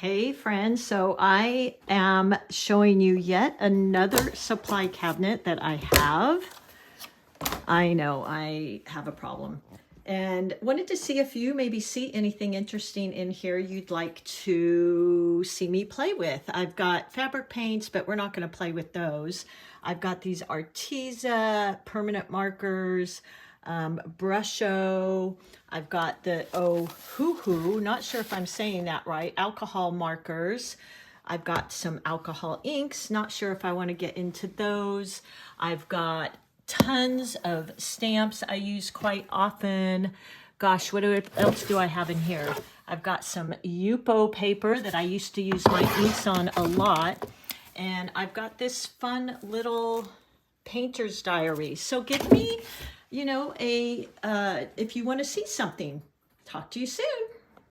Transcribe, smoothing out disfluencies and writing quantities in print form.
Hey friends, so I am showing you yet another supply cabinet that I have. I know I have a problem and wanted to see if you maybe see anything interesting in here you'd like to see me play with. I've got fabric paints, but we're not going to play with those. I've got these Arteza permanent markers, Brusho. I've got the not sure if I'm saying that right, alcohol markers. I've got some alcohol inks, not sure if I want to get into those. I've got tons of stamps I use quite often. Gosh, what else do I have in here? I've got some Yupo paper that I used to use my inks on a lot. And I've got this fun little painter's diary. So give me, if you want to see something. Talk to you soon.